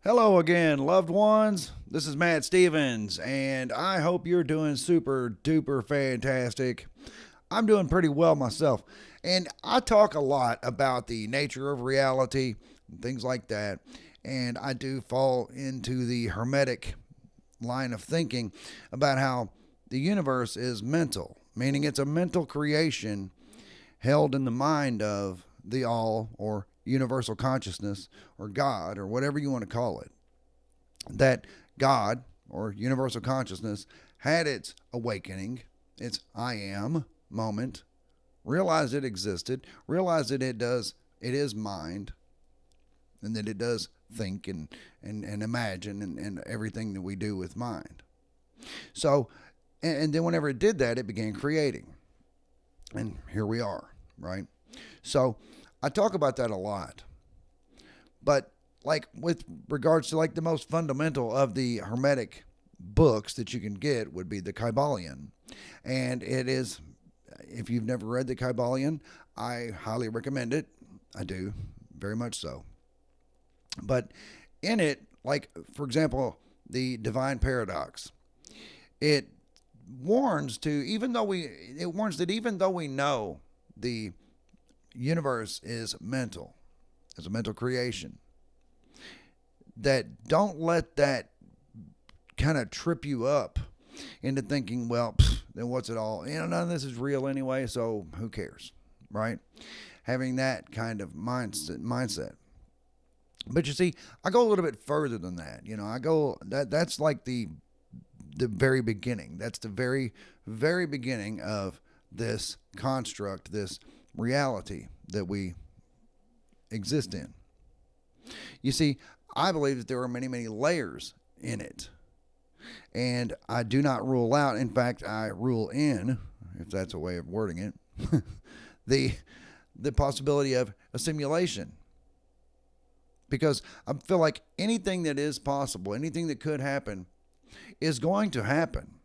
Hello again, loved ones. This is Matt Stevens, and I hope you're doing super duper fantastic. I'm doing pretty well myself, and I talk a lot about the nature of reality and things like that, and I do fall into the hermetic line of thinking about how the universe is mental, meaning it's a mental creation held in the mind of the all or universal consciousness or God or whatever you want to call it. That God or universal consciousness had its awakening, its I am moment, realized it existed, realized that it is mind, and that it does think and imagine and everything that we do with mind. So, and then whenever it did that, it began creating. And here we are, right? So I talk about that a lot. But like with regards to like the most fundamental of the hermetic books that you can get would be the Kybalion. And it is, if you've never read the Kybalion, I highly recommend it. I do, very much so. But in it, like for example, the divine paradox, it warns to it warns that even though we know the universe is mental, as a mental creation, that don't let that kind of trip you up into thinking, well, then what's it all? None of this is real anyway, so who cares, right? Having that kind of mindset. But you see, I go a little bit further than that. I go that's like the very beginning. That's the very beginning of this construct, this reality that we exist in. You see, I believe that there are many, many layers in it. And I do not rule out, in fact, I rule in, if that's a way of wording it, the the possibility of a simulation. Because I feel like anything that is possible, anything that could happen, is going to happen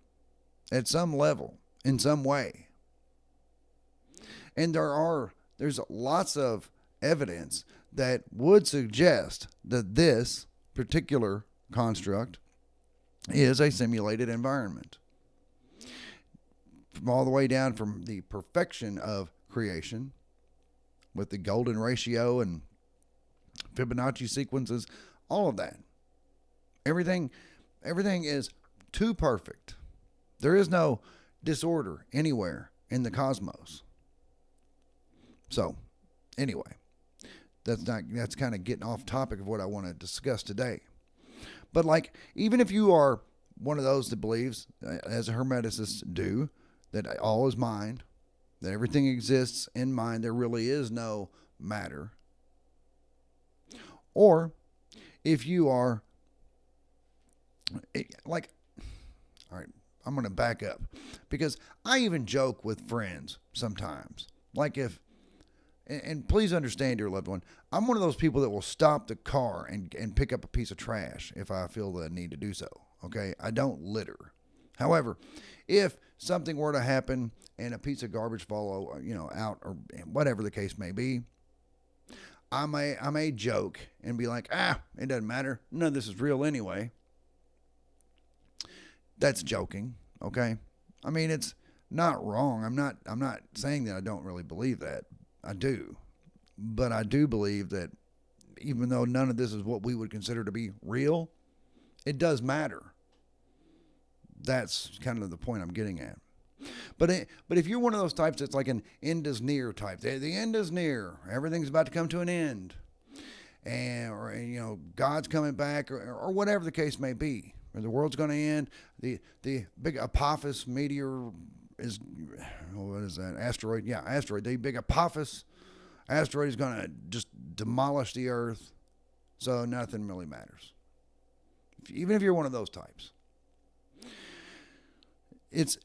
at some level, in some way. And there's lots of evidence that would suggest that this particular construct is a simulated environment. From all the way down from the perfection of creation with the golden ratio and Fibonacci sequences, all of that. Everything is too perfect. There is no disorder anywhere in the cosmos. So, anyway, that's kind of getting off topic of what I want to discuss today. But like, even if you are one of those that believes, as hermeticists do, that all is mind, that everything exists in mind, there really is no matter. Or if you are like, all right, I'm going to back up because I even joke with friends sometimes. Like and please understand, dear loved one, I'm one of those people that will stop the car and pick up a piece of trash if I feel the need to do so. Okay? I don't litter. However, if something were to happen and a piece of garbage fall, out or whatever the case may be, I may joke and be like, it doesn't matter. None of this is real anyway. That's joking, okay? I mean, it's not wrong. I'm not saying that I don't really believe that. I do. But I do believe that even though none of this is what we would consider to be real, it does matter. That's kind of the point I'm getting at. But if you're one of those types that's like an end is near type, the end is near, everything's about to come to an end, or God's coming back, or whatever the case may be, or the world's going to end, the big Apophis meteor is, what is that, asteroid? Yeah, asteroid. The big Apophis asteroid is going to just demolish the earth, so nothing really matters. Even if you're one of those types, it's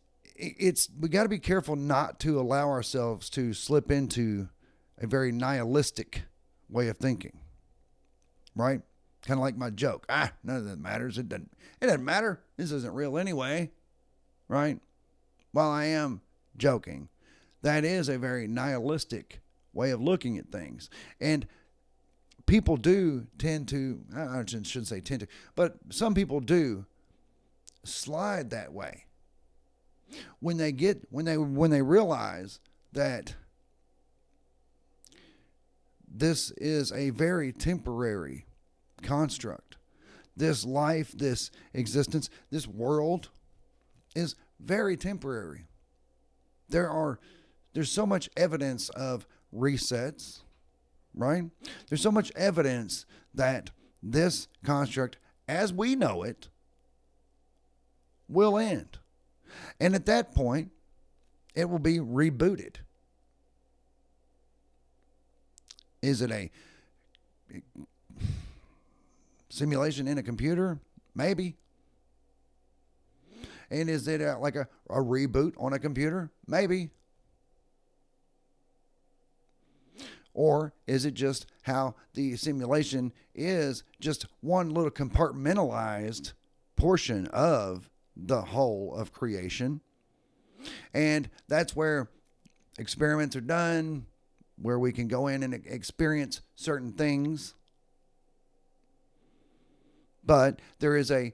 we got to be careful not to allow ourselves to slip into a very nihilistic way of thinking, right? Kind of like my joke. None of that matters. It doesn't matter. This isn't real anyway, right? While I am joking, that is a very nihilistic way of looking at things. And people do tend to, I shouldn't say tend to, but some people do slide that way when they realize that this is a very temporary construct. This life, this existence, this world is very temporary. There's so much evidence of resets, right? There's so much evidence that this construct, as we know it, will end. And at that point, it will be rebooted. Is it a simulation in a computer? Maybe. And is it like a reboot on a computer? Maybe. Or is it just how the simulation is just one little compartmentalized portion of the whole of creation? And that's where experiments are done, where we can go in and experience certain things. But there's an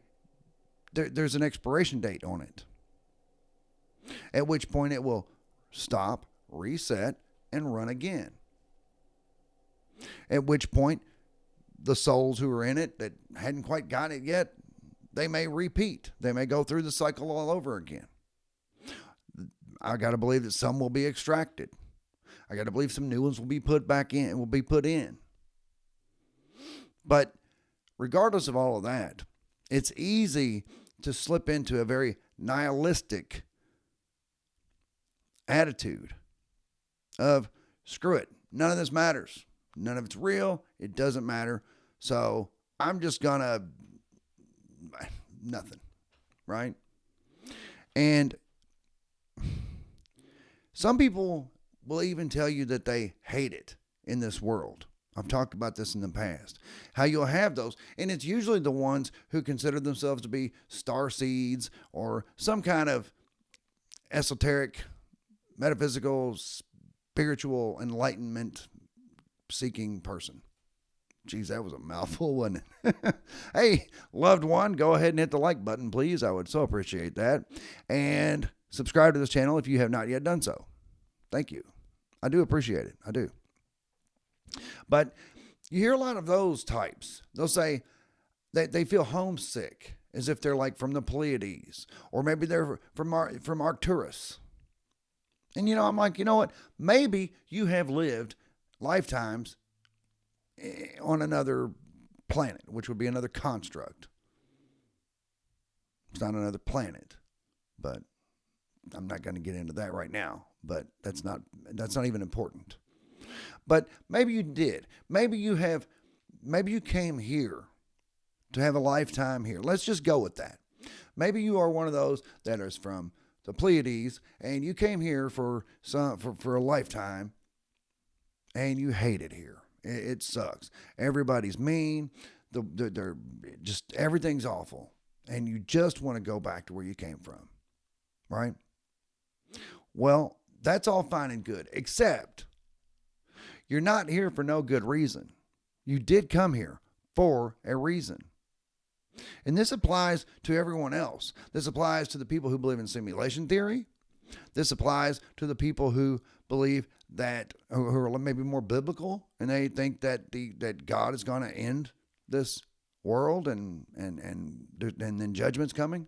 expiration date on it, at which point it will stop, reset, and run again. At which point the souls who are in it that hadn't quite got it yet, they may repeat. They may go through the cycle all over again. I got to believe that some will be extracted. I got to believe some new ones will be put back in, will be put in. But regardless of all of that, it's easy to slip into a very nihilistic attitude of, screw it, none of this matters. None of it's real. It doesn't matter. So I'm just gonna, nothing, right? And some people will even tell you that they hate it in this world. I've talked about this in the past, how you'll have those. And it's usually the ones who consider themselves to be star seeds or some kind of esoteric, metaphysical, spiritual enlightenment seeking person. Geez, that was a mouthful, wasn't it? Hey, loved one, go ahead and hit the like button, please. I would so appreciate that. And subscribe to this channel if you have not yet done so. Thank you. I do appreciate it. I do. But you hear a lot of those types. They'll say that they feel homesick, as if they're like from the Pleiades, or maybe they're from Arcturus. And I'm like, you know what? Maybe you have lived lifetimes on another planet, which would be another construct. It's not another planet, but I'm not going to get into that right now. But that's not even important. But maybe you did. Maybe you came here to have a lifetime here. Let's just go with that. Maybe you are one of those that is from the Pleiades, and you came here for a lifetime, and you hate it here. It sucks. Everybody's mean. They're just, everything's awful, and you just want to go back to where you came from, right? Well, that's all fine and good, except you're not here for no good reason. You did come here for a reason. And this applies to everyone else. This applies to the people who believe in simulation theory. This applies to the people who believe that, who are maybe more biblical, and they think that that God is going to end this world and then judgment's coming.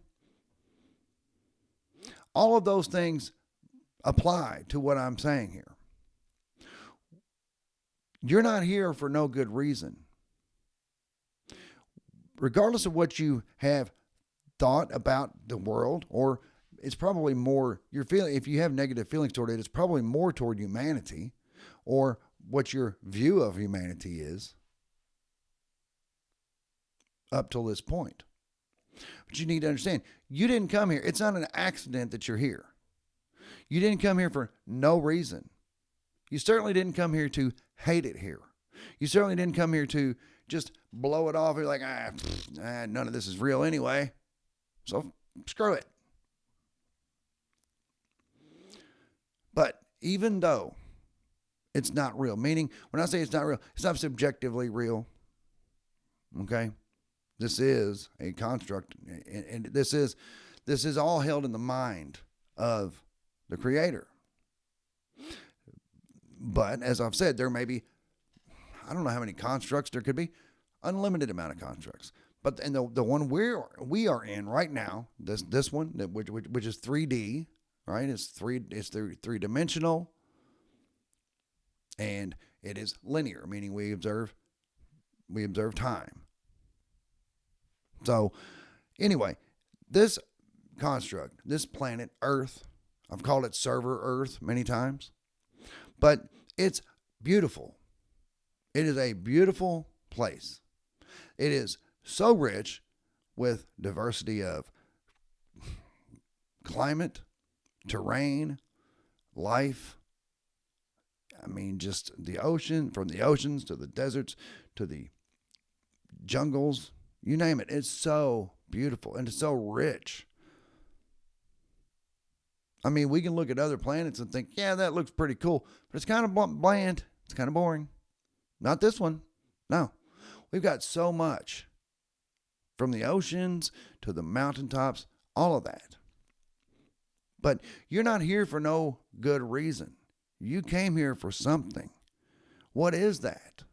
All of those things apply to what I'm saying here. You're not here for no good reason. Regardless of what you have thought about the world, or it's probably more, if you have negative feelings toward it, it's probably more toward humanity, or what your view of humanity is up till this point. But you need to understand, you didn't come here. It's not an accident that you're here. You didn't come here for no reason. You certainly didn't come here to hate it here. You certainly didn't come here to just blow it off. You're like, none of this is real anyway, so screw it. But even though it's not real. Meaning, when I say it's not real, it's not subjectively real. Okay? This is a construct, and this is all held in the mind of the Creator. But as I've said, there may be, I don't know how many constructs there could be, unlimited amount of constructs. But and the one we are in right now, this one which is 3D, right? It's three dimensional, and it is linear, meaning we observe time. So anyway, this construct, this planet Earth, I've called it server Earth many times, but it's beautiful. It is a beautiful place. It is so rich with diversity of climate, terrain, life. I mean, just the ocean, from the oceans to the deserts to the jungles, you name it. It's so beautiful and it's so rich. I mean, we can look at other planets and think, yeah, that looks pretty cool, but it's kind of bland. It's kind of boring. Not this one. No. We've got so much, from the oceans to the mountaintops, all of that. But you're not here for no good reason. You came here for something. What is that?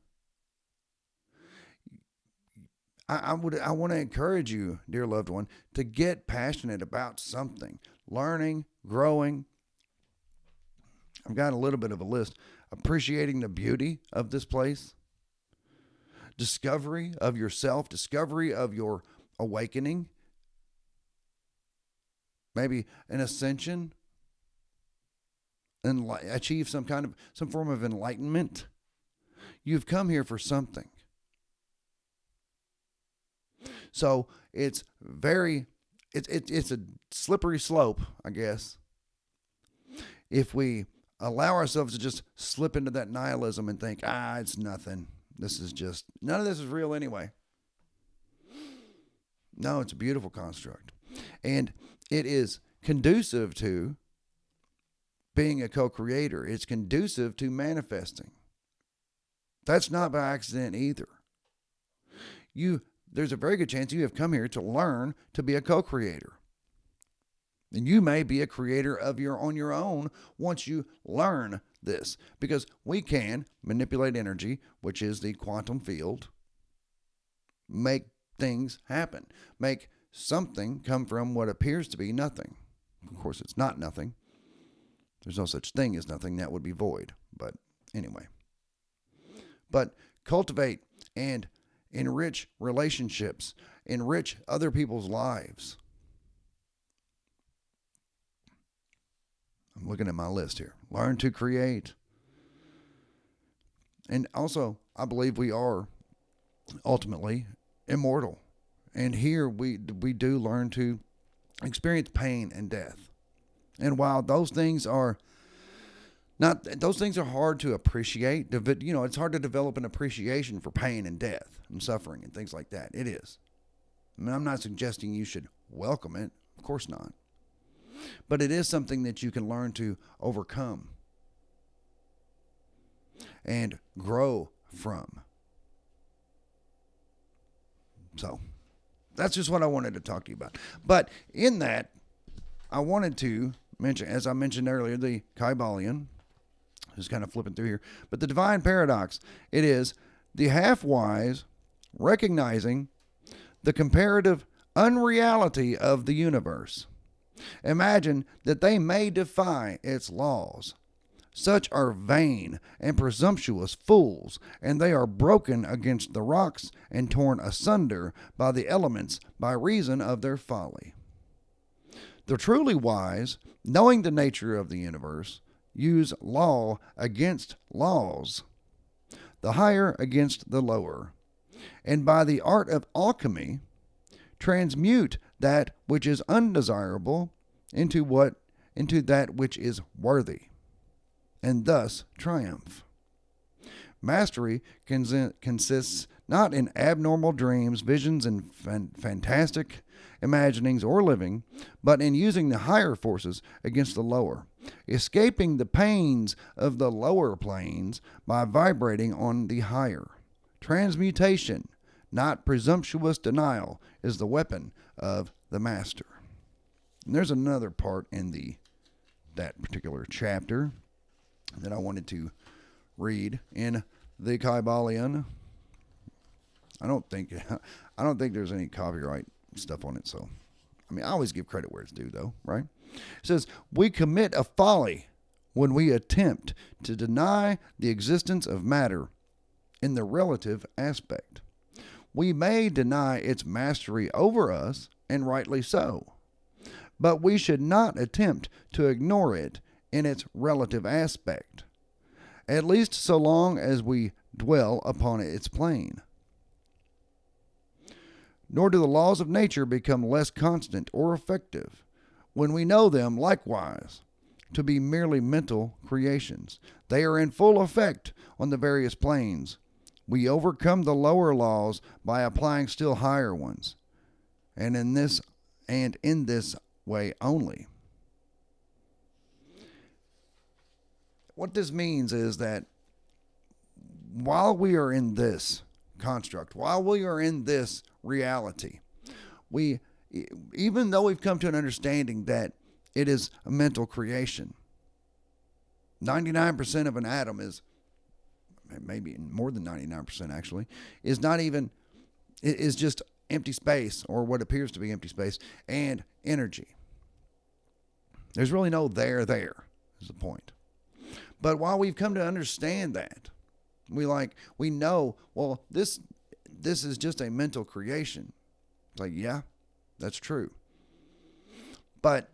I want to encourage you, dear loved one, to get passionate about something. Learning, growing. I've got a little bit of a list. Appreciating the beauty of this place. Discovery of yourself. Discovery of your awakening. Maybe an ascension. And achieve some form of enlightenment. You've come here for something. So it's a slippery slope, I guess, if we allow ourselves to just slip into that nihilism and think, it's nothing. None of this is real anyway. No, it's a beautiful construct. And it is conducive to being a co-creator. It's conducive to manifesting. That's not by accident either. There's a very good chance you have come here to learn to be a co-creator. And you may be a creator on your own once you learn this. Because we can manipulate energy, which is the quantum field, make things happen. Make something come from what appears to be nothing. Of course, it's not nothing. There's no such thing as nothing. That would be void. But anyway. But cultivate and enrich relationships, enrich other people's lives. I'm looking at my list here. Learn to create. And also, I believe we are ultimately immortal. And here we do learn to experience pain and death. And while those things are hard to appreciate. It's hard to develop an appreciation for pain and death and suffering and things like that. It is. I mean, I'm not suggesting you should welcome it. Of course not. But it is something that you can learn to overcome and grow from. So, that's just what I wanted to talk to you about. But in that, I wanted to mention, as I mentioned earlier, the Kybalion. Just kind of flipping through here. But the divine paradox, it is the half-wise recognizing the comparative unreality of the universe. Imagine that they may defy its laws. Such are vain and presumptuous fools, and they are broken against the rocks and torn asunder by the elements by reason of their folly. The truly wise, knowing the nature of the universe, use law against laws, the higher against the lower, and by the art of alchemy transmute that which is undesirable into that which is worthy, and thus triumph. Mastery consists not in abnormal dreams, visions, and fantastic imaginings or living, but in using the higher forces against the lower, escaping the pains of the lower planes by vibrating on the higher. Transmutation, not presumptuous denial, is the weapon of the master. And there's another part in that particular chapter that I wanted to read in the Kybalion. I don't think there's any copyright stuff on it, so I mean I always give credit where it's due though, right? It says, we commit a folly when we attempt to deny the existence of matter in the relative aspect. We may deny its mastery over us, and rightly so, but we should not attempt to ignore it in its relative aspect, at least so long as we dwell upon its plane. Nor do the laws of nature become less constant or effective when we know them likewise to be merely mental creations. They are in full effect on the various planes. We overcome the lower laws by applying still higher ones, and in this way only. What this means is that while we are in this construct, while we are in this reality, we, even though we've come to an understanding that it is a mental creation, 99% of an atom is, maybe more than 99% actually, is not even, is just empty space, or what appears to be empty space, and energy. There's really no there is the point. But while we've come to understand that, we know, well, this is just a mental creation. It's like, yeah, that's true. But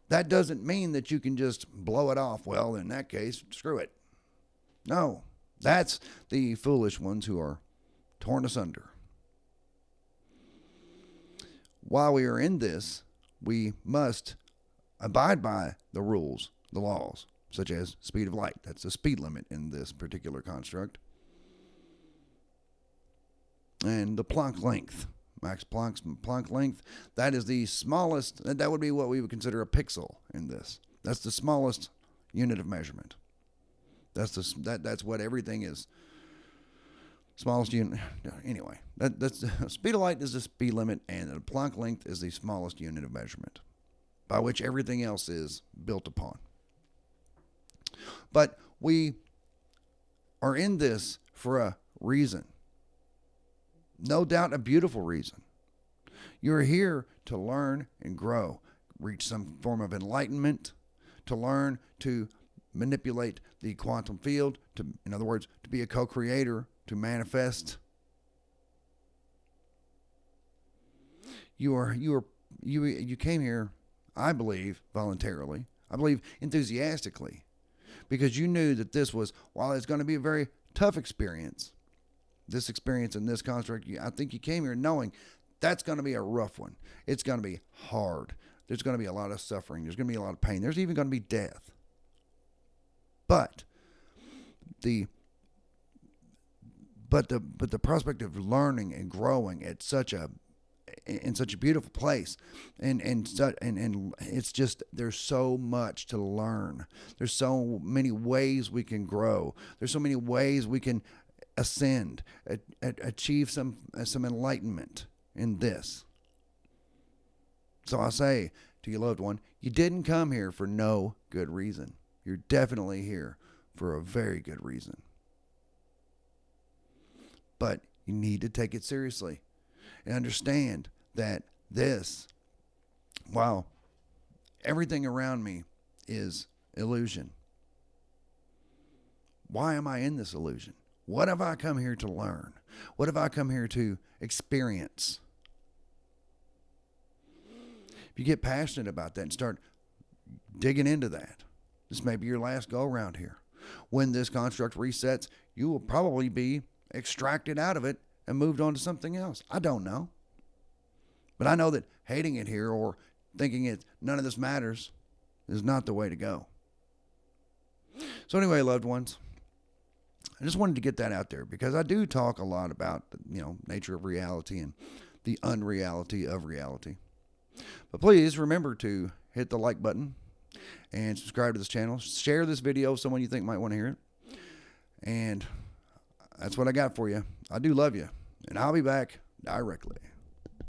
that doesn't mean that you can just blow it off. Well, in that case, screw it. No, that's the foolish ones who are torn asunder. While we are in this, we must abide by the rules, the laws, such as speed of light. That's the speed limit in this particular construct. And the Planck length, Max Planck's Planck length, that is the smallest, that would be what we would consider a pixel in this. That's the smallest unit of measurement. That's what everything is. Smallest unit. Anyway, that's speed of light is the speed limit, and the Planck length is the smallest unit of measurement, by which everything else is built upon. But we are in this for a reason. No doubt a beautiful reason. You're here to learn and grow, reach some form of enlightenment, to learn to manipulate the quantum field, in other words, to be a co-creator, to manifest. You came here, I believe, voluntarily. I believe enthusiastically, because you knew that this was, while it's going to be a very tough experience, this experience in this construct, I think you came here knowing that's going to be a rough one. It's going to be hard. There's going to be a lot of suffering. There's going to be a lot of pain. There's even going to be death. But the prospect of learning and growing in such a beautiful place, and it's just, there's so much to learn. There's so many ways we can grow. There's so many ways we can ascend, achieve some enlightenment in this. So I say to you, loved one, you didn't come here for no good reason. You're definitely here for a very good reason. But you need to take it seriously and understand that this, while everything around me is illusion, why am I in this illusion? What have I come here to learn? What have I come here to experience? If you get passionate about that and start digging into that, this may be your last go around here. When this construct resets, you will probably be extracted out of it and moved on to something else. I don't know. But I know that hating it here or thinking none of this matters is not the way to go. So anyway, loved ones, I just wanted to get that out there because I do talk a lot about the, nature of reality and the unreality of reality. But please remember to hit the like button and subscribe to this channel. Share this video with someone you think might want to hear it. And that's what I got for you. I do love you, and I'll be back directly.